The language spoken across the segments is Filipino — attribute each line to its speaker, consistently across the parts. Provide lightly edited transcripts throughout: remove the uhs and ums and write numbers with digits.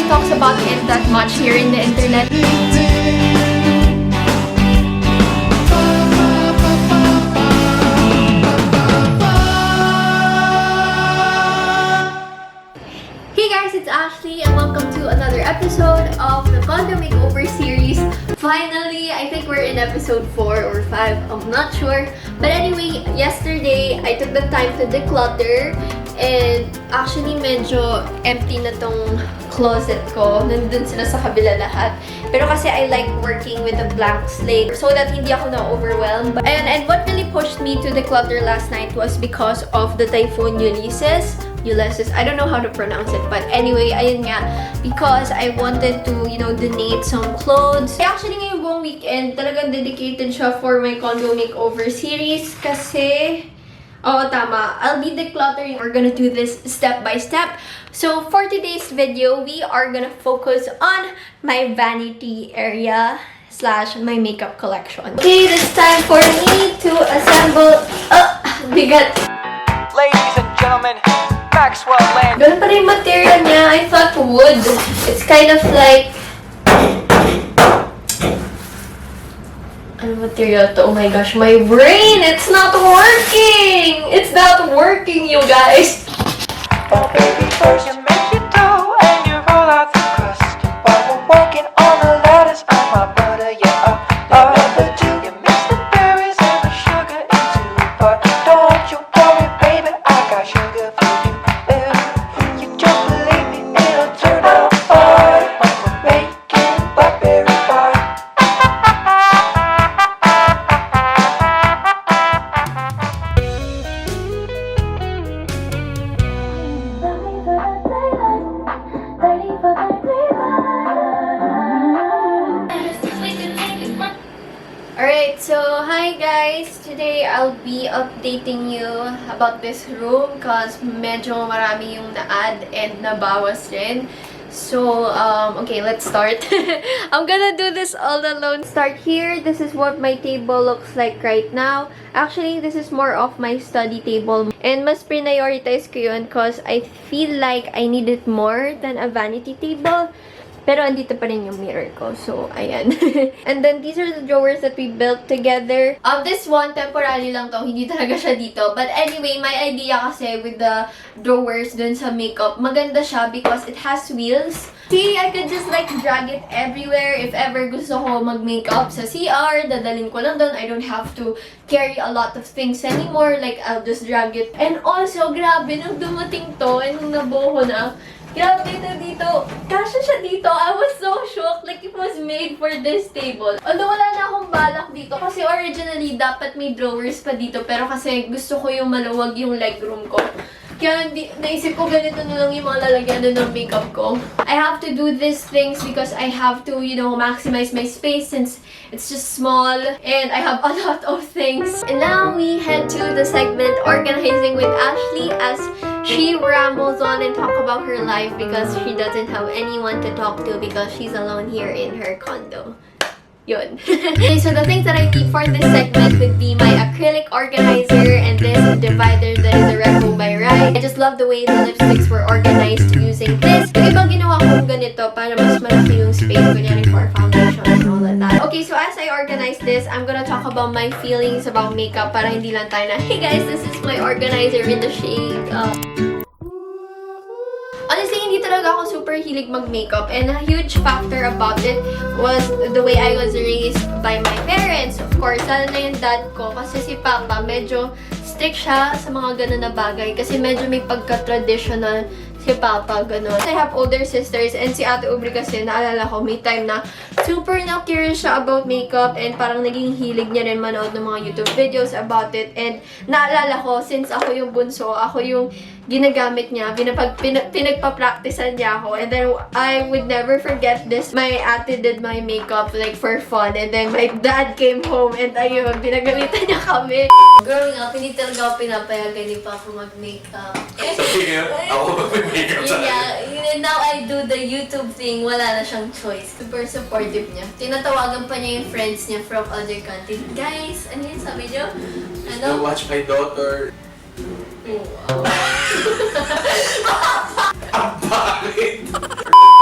Speaker 1: talks about it that much here in the internet. Hey guys, it's Ashley and welcome to another episode of the condo makeover series. Finally, I think we're in episode 4 or 5, I'm not sure. But anyway, yesterday, I took the time to declutter and actually medyo empty na tong closet ko. Nandun sila sa kabila lahat. Pero kasi I like working with a blank slate so that hindi ako na-overwhelmed. And what really pushed me to declutter last night was because of the Typhoon Ulysses. I don't know how to pronounce it, but anyway, ayun nga, because I wanted to, donate some clothes. Actually, ngayong buong weekend, talagang dedicated siya for my condo makeover series kasi, tama, I'll be decluttering. We're gonna do this step by step. So, for today's video, we are gonna focus on my vanity area / my makeup collection. Okay, it's time for me to assemble, bigat.
Speaker 2: Ladies and gentlemen, Maxwell Land.
Speaker 1: Ganun pa rin yung material niya. I thought wood. It's kind of like... Ano material to? Oh my gosh, my brain! It's not working! It's not working, you guys!
Speaker 2: Oh baby, first you make your dough and you roll out the crust. While we're walking on the ladders, I'm my butter, yeah, the two. You mix the berries and the sugar into a pot. Don't you worry, baby, I got sugar for you. You just believe me, it'll turn out fine. When we're making blackberry pie.
Speaker 1: Alright, so hi guys! Today I'll be updating you about this room because medyo marami yung na-add and nabawas rin. So, okay, let's start. I'm gonna do this all alone. Start here. This is what my table looks like right now. Actually, this is more of my study table. And mas prioritize ko yun because I feel like I need it more than a vanity table. Pero andito pa rin yung mirror ko. So, ayan. And then, these are the drawers that we built together. This one, temporary lang to. Hindi talaga siya dito. But anyway, my idea kasi with the drawers dun sa makeup, maganda siya because it has wheels. See, I could just like drag it everywhere. If ever gusto ko mag-makeup sa CR, dadalhin ko lang dun. I don't have to carry a lot of things anymore. Like, I'll just drag it. And also, grabe, nung dumating to, and nung nabuo na, grabe na dito. Kasya siya dito. I was so shocked. Like, it was made for this table. Although, wala na akong balak dito. Kasi originally, dapat may drawers pa dito. Pero kasi gusto ko yung maluwag yung legroom ko. Kaya naisip ko ganito na lang yung mga lalagyan ng makeup ko. I have to do these things because I have to, maximize my space since it's just small and I have a lot of things. And now we head to the segment Organizing with Ashley as she rambles on and talk about her life because she doesn't have anyone to talk to because she's alone here in her condo. Yun. Okay, so the things that I keep for this segment would be my acrylic organizer and this divider that is a Reco by Rai. I just love the way the lipsticks were organized using this. Yung ibang ginawa ko ganito para mas malaki yung space kunyari for foundation and all of that. Okay, so as I organize this, I'm gonna talk about my feelings about makeup para hindi lang tayo na, hey guys, this is my organizer in the shade. Honestly, hindi talaga ako super hilig mag-makeup and a huge factor about it was the way I was raised by my parents. Of course, lalo na yung dad ko kasi si Papa medyo strict siya sa mga ganun na bagay kasi medyo may pagka-traditional si Papa, gano'n. I have older sisters and si Ate Aubrey kasi, naalala ko, may time na super na-curious siya about makeup and parang naging hilig niya rin manood ng mga YouTube videos about it. And naalala ko, since ako yung bunso, ako yung ginagamit niya, pinagpa-practicean niya ako. And then, I would never forget this. My ate did my makeup like for fun. And then, my dad came home and ayun, pinagalitan niya kami. Growing up, hindi talaga ako pinapayagan ni Papa mag-makeup.
Speaker 3: Sige, ako mag-makeup sa
Speaker 1: And now I do the YouTube thing, wala na siyang choice. Super supportive niya. Tinatawagan pa niya yung friends niya from other countries. Guys, ano yun sabi niyo? Ano?
Speaker 3: Watch my daughter.
Speaker 1: Wow.
Speaker 3: Ang bakit?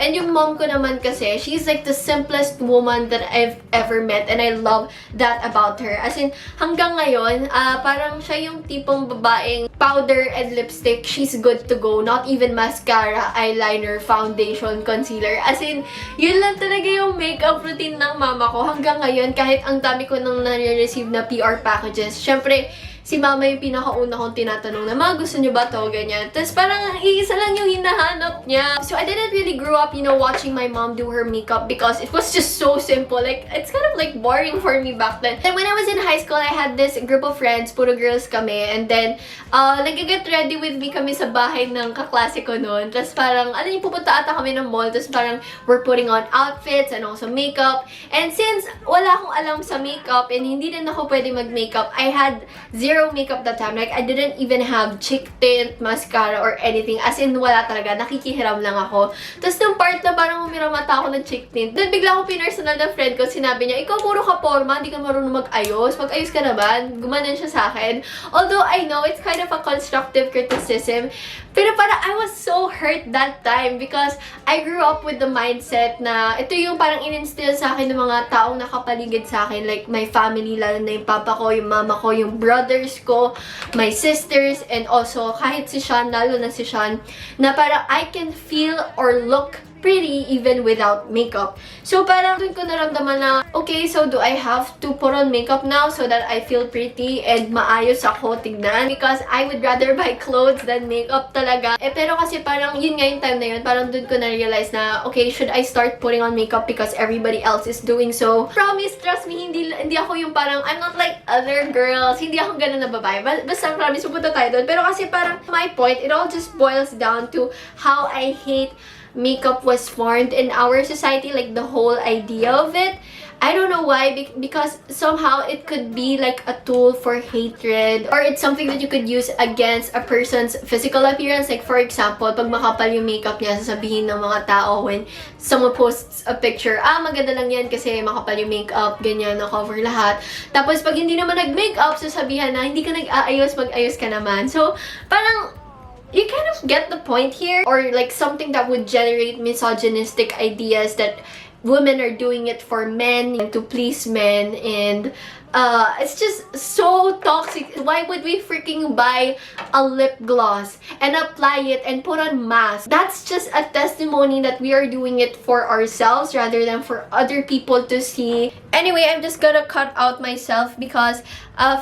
Speaker 1: And yung yung mom ko naman kasi, she's like the simplest woman that I've ever met and I love that about her. As in, hanggang ngayon, parang siya yung tipong babaeng powder and lipstick, she's good to go. Not even mascara, eyeliner, foundation, concealer. As in, yun lang talaga yung makeup routine ng mama ko. Hanggang ngayon, kahit ang dami ko nang nare-receive na PR packages, syempre, si mama yung pinakauna kong tinatanong na, "Ma, gusto niyo ba to?" Ganyan. Tapos parang iisa lang yung hinahanap niya. So I didn't really grow up, watching my mom do her makeup because it was just so simple. Like, it's kind of like boring for me back then. And when I was in high school, I had this group of friends, puro girls kami. And then, nag-get ready with me kami sa bahay ng kaklase ko noon. Tapos parang, pupunta ata kami ng mall. Tapos parang, we're putting on outfits and also makeup. And since wala akong alam sa makeup and hindi rin ako pwede mag-makeup, I had zero makeup that time. Like, I didn't even have cheek tint, mascara, or anything. As in, wala talaga. Nakikihiram lang ako. Tapos, nung part na parang umiramata ako ng cheek tint, doon bigla akong pinersonal ng friend ko. Sinabi niya, "Ikaw puro ka porma, hindi ka marunong mag-ayos. Mag-ayos ka naman." Gumanon siya sa akin. Although, I know it's kind of a constructive criticism. Pero parang, I was so hurt that time because I grew up with the mindset na ito yung parang in-instill sa akin ng mga taong nakapaligid sa akin. Like, my family, lalo na yung papa ko, yung mama ko, yung brothers ko, my sisters, and also kahit si Sean, lalo na si Sean, na parang I can feel or look pretty even without makeup. So parang dun ko naramdaman na, okay, so do I have to put on makeup now so that I feel pretty and maayos ako tignan? Because I would rather buy clothes than makeup talaga. Pero kasi parang yun nga yung time na yun, parang dun ko na-realize na, okay, should I start putting on makeup because everybody else is doing so? Promise, trust me, hindi ako yung parang, I'm not like other girls, hindi ako ganun na babae. Basta promise, pupunta tayo dun. Pero kasi parang, my point, it all just boils down to how I hate makeup was formed in our society, like the whole idea of it. I don't know why, because somehow it could be like a tool for hatred, or it's something that you could use against a person's physical appearance. Like, for example, pag makapal yung makeup niya, sasabihin ng mga tao when someone posts a picture, maganda lang yan kasi makapal yung makeup, ganyan, na-cover lahat. Tapos, pag hindi naman nag-makeup, sasabihan na, hindi ka nag-aayos, mag-ayos ka naman. So, parang, you kind of get the point here, or like something that would generate misogynistic ideas that women are doing it for men and to please men, and it's just so toxic. Why would we freaking buy a lip gloss and apply it and put on mask? That's just a testimony that we are doing it for ourselves rather than for other people to see. Anyway, I'm just gonna cut out myself because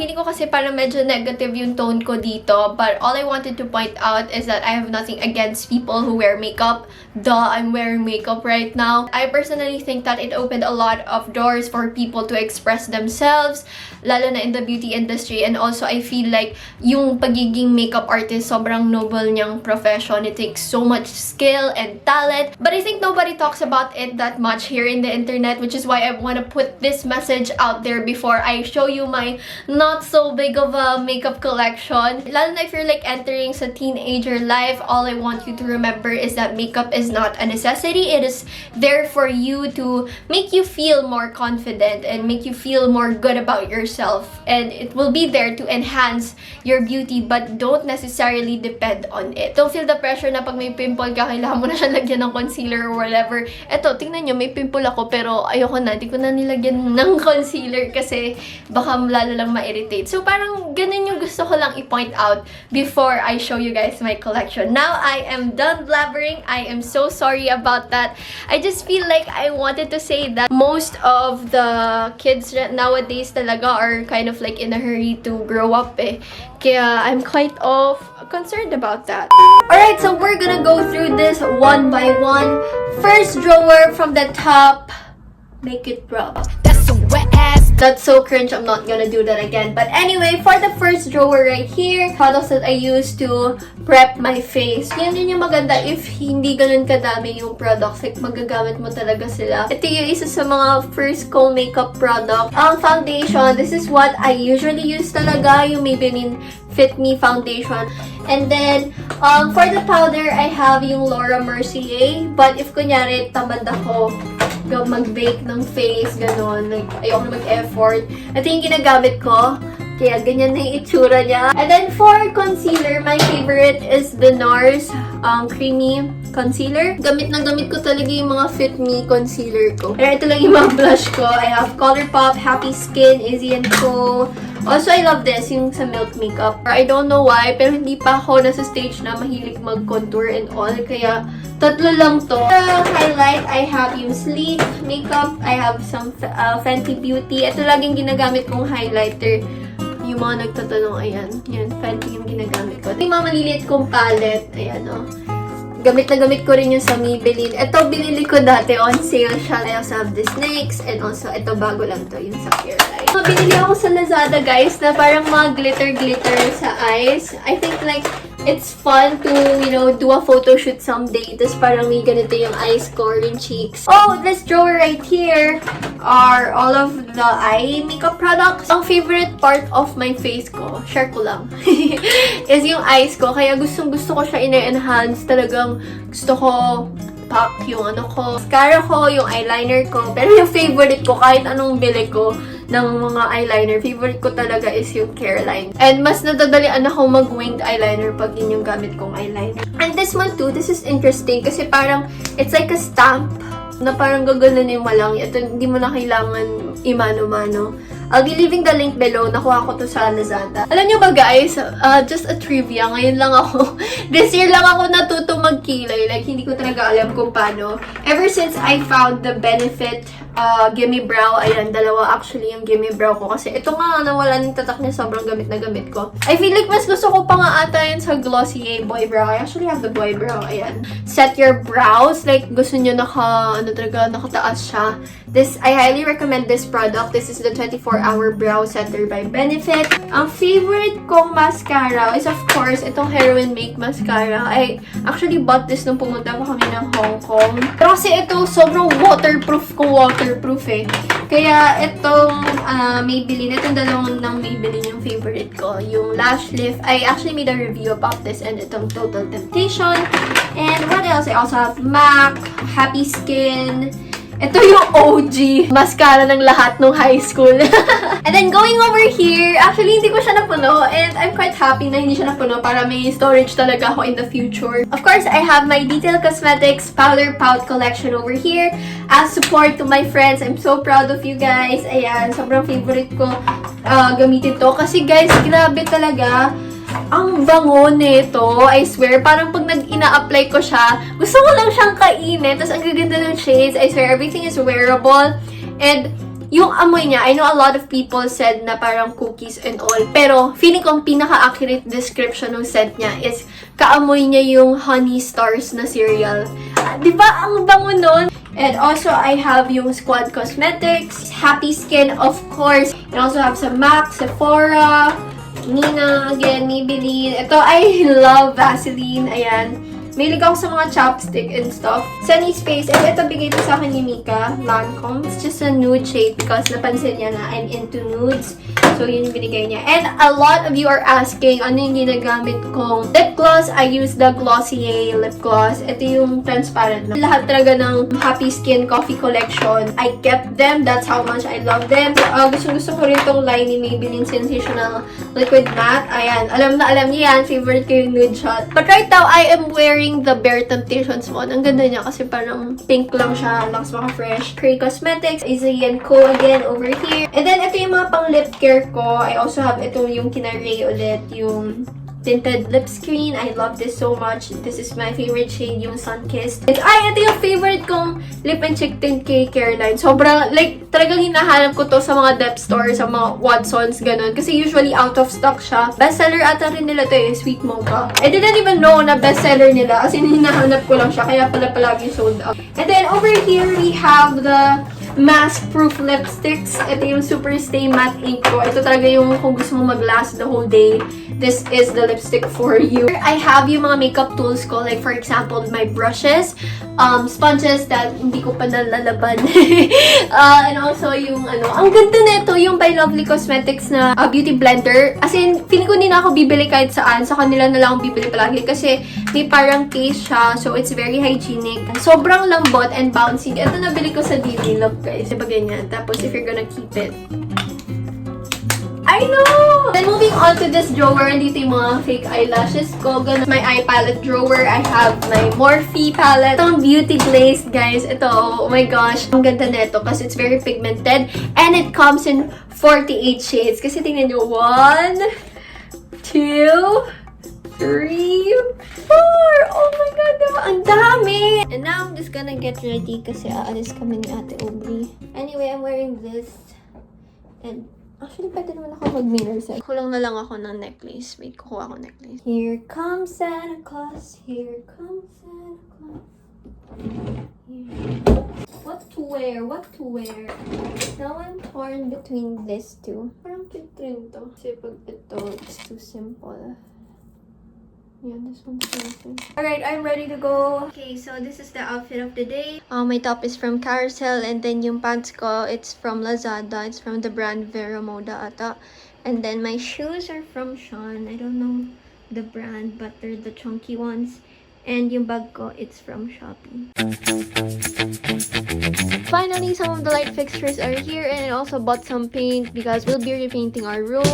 Speaker 1: feeling ko kasi parang medyo negative yung tone ko dito. But all I wanted to point out is that I have nothing against people who wear makeup. Duh, I'm wearing makeup right now. I personally think that it opened a lot of doors for people to express themselves, lalo na in the beauty industry. And also, I feel like yung pagiging makeup artist, sobrang noble niyang profession. It takes so much skill and talent. But I think nobody talks about it that much here in the internet, which is why I want to put this message out there before I show you my not so big of a makeup collection. Lalo na if you're like entering sa teenager life, all I want you to remember is that makeup is not a necessity. It is there for you to make you feel more confident and make you feel more good about yourself. And it will be there to enhance your beauty, but don't necessarily depend on it. Don't feel the pressure na pag may pimple ka, kailangan mo na siya lagyan ng concealer or whatever. Eto, tingnan nyo, may pimple ako pero ayoko na, di ko na nilagyan ng concealer kasi baka lalo lang ma-irritate. So parang ganun yung gusto ko lang i-point out before I show you guys my collection. Now, I am done blabbering. I am so sorry about that. I just feel like I wanted to say that most of the kids nowadays talaga are kind of like in a hurry to grow up eh. Kaya I'm quite concerned about that. Alright, so we're gonna go through this one by one. First drawer from the top. Make it rough. That's a wet ass. That's so cringe. I'm not gonna do that again. But anyway, for the first drawer right here, products that I use to prep my face. Yan din yung maganda if hindi ganun kadami yung products. Like, magagamit mo talaga sila. Ito yung isa sa mga first ko makeup product. Ang foundation, this is what I usually use talaga. Yung Maybelline Fit Me foundation. And then, for the powder, I have yung Laura Mercier. But if kunyari, tamad ako mag-bake ng face, gano'n. Like, ayoko na mag-effort. Ito yung ginagamit ko. Kaya ganyan na yung itsura niya. And then for concealer, my favorite is the NARS Creamy Concealer. Gamit na gamit ko talaga yung mga Fit Me concealer ko. Pero ito lang yung mga blush ko. I have ColourPop, Happy Skin, Izzy & Co. Also, I love this, yung sa Milk Makeup. I don't know why, pero hindi pa ako nasa stage na mahilig mag-contour and all. Kaya, tatlo lang to. Highlight, I have yung Sleek Makeup. I have some Fenty Beauty. Ito laging ginagamit kong highlighter. Yung mga nagtatanong, ayan. Yan, Fenty yung ginagamit ko. Ito yung mga maliliit kong palette. Ayan, oh. Gamit na gamit ko rin yung sa Maybelline. Ito, binili ko dati. On sale siya. I also have this NYX. And also, ito bago lang to. Yung sa Careline. Binili ako sa Lazada, guys, na parang mga glitter-glitter sa eyes. I think, like, it's fun to, you know, do a photo shoot someday. Tapos parang may ganito yung eyes ko or yung cheeks. Oh, this drawer right here are all of the eye makeup products. Ang favorite part of my face ko, share ko lang, is yung eyes ko. Kaya gustong-gusto ko siya ina-enhance. Talagang gusto ko pack yung ano ko. Mascara ko, yung eyeliner ko. Pero yung favorite ko, kahit anong bili ko ng mga eyeliner, favorite ko talaga is yung Careline. And mas nadadalian ako mag-winged eyeliner pag yun yung gamit kong eyeliner. And this one too, this is interesting kasi parang it's like a stamp na parang gaganunin mo lang. Ito, hindi mo na kailangan imano-mano. I'll be leaving the link below. Nakuha ko to sa Lazada. Alam nyo ba guys, just a trivia, ngayon lang ako, this year lang ako natuto magkilay. Like, hindi ko talaga alam kung paano. Ever since I found the Benefit Gimme Brow, ayan, dalawa actually yung Gimme Brow ko. Kasi ito nga, nawala ng tatak niya, sobrang gamit na gamit ko. I feel like mas gusto ko pa nga ata yun sa Glossier Boy Brow. I actually have the Boy Brow, ayan. Set your brows, like gusto nyo nakataas siya. I highly recommend this product. This is the 24-hour Brow Setter by Benefit. Ang favorite kong mascara is of course itong Heroin Make Mascara. I actually bought this nung pumunta pa kami ng Hong Kong. Pero kasi ito sobrang waterproof eh. Kaya itong Maybelline, itong dalawang ng Maybelline yung favorite ko. Yung Lash Lift, I actually made a review about this, and itong Total Temptation. And what else? I also have MAC, Happy Skin. Ito yung OG mascara ng lahat nung high school. And then going over here, actually hindi ko siya napuno and I'm quite happy na hindi siya napuno para may storage talaga ako in the future. Of course, I have my Detail Cosmetics Powder Pout collection over here as support to my friends. I'm so proud of you guys. Ayan, sobrang favorite ko gamitin to kasi guys, grabe talaga. Ang bango nito, I swear, parang pag ina-apply ko siya, gusto ko lang siyang kainin, tapos ang gaganda ng shades, I swear, everything is wearable, and yung amoy niya, I know a lot of people said na parang cookies and all, pero feeling ko ang pinaka-accurate description ng scent niya is kaamoy niya yung Honey Stars na cereal. Diba? Ang bango nun? And also, I have yung Squad Cosmetics, Happy Skin, of course, and also have some MAC, Sephora, Nina, again, Maybelline. Ito, I love Vaseline. Ayan. Mahilig ako sa mga chapstick and stuff. Sunny Space. And ito, bigay ito sa akin ni Mika. Lancome. It's just a nude shade because napansin niya na I'm into nudes. So, yun yung binigay niya. And a lot of you are asking, ano yung ginagamit kong lip gloss? I use the Glossier lip gloss. Ito yung transparent na. Lahat talaga ng Happy Skin Coffee Collection. I kept them. That's how much I love them. Gusto ko rin tong line ni Maybelline Sensational Liquid Matte. Ayan. Alam na alam niya yan. Favorite ko yung nude shot. But right now, I am wearing the Bare Temptations one. Ang ganda niya kasi parang pink lang siya. Looks mga fresh. Cray Cosmetics. Izzy & Co. again over here. And then, ito yung mga pang lip care ko. I also have ito yung kinaray ulit, yung tinted lip screen. I love this so much. This is my favorite shade, yung Sunkissed. Ay, ito yung favorite kong lip and cheek tint kay Careline. Sobrang, like, talagang hinahanap ko to sa mga depth store, sa mga Watsons, ganun. Kasi usually out of stock siya. Bestseller ata rin nila to eh, Sweet Mocha. I didn't even know na bestseller nila. As in, hinahanap ko lang siya. Kaya pala palagi sold out. And then, over here, we have the mask-proof lipsticks. Ito yung Super Stay Matte Ink ko. Ito talaga yung kung gusto mo mag-last the whole day. This is the lipstick for you. I have yung mga makeup tools ko. Like, for example, my brushes, sponges that hindi ko pa nalalaban. And also yung, ang ganda nito, yung by Lovely Cosmetics na beauty blender. As in, feeling ko hindi na ako bibili kahit saan. Sa kanila na lang ako bibili palagi. Kasi may parang case siya. So, it's very hygienic. Sobrang lambot and bouncy. Ito nabili ko sa DD Love, guys. Diba ganyan? Tapos, if you're gonna keep it, I know! Then moving on to this drawer, dito yung mga fake eyelashes ko. Ganun. My eye palette drawer, I have my Morphe palette. Itong Beauty Glaze, guys. Ito, oh my gosh. Ang ganda nito kasi it's very pigmented. And it comes in 48 shades. Kasi tingnan nyo, 1, 2, 3, 4. Oh my God, diba? Ang dami! And now, I'm just gonna get ready kasi aalis kami ni Ate Aubrey. Anyway, I'm wearing this. And, actually, pwede naman ako mag-mirror set. Kulang na lang ako ng necklace. Wait, kukuha ako necklace. Here comes Santa Claus. Here comes Santa Claus. Here. What to wear? What to wear? Now I'm torn between these two. Parang cute rin to. Kasi pag ito, it's too simple. Yeah, this one's amazing. Alright, I'm ready to go. Okay, so this is the outfit of the day. My top is from Carousel, and then yung pants ko, it's from Lazada. It's from the brand Vera Moda ata. And then my shoes are from Sean. I don't know the brand, but they're the chunky ones. And yung bag ko, it's from Shopee. Finally, some of the light fixtures are here, and I also bought some paint because we'll be repainting our room.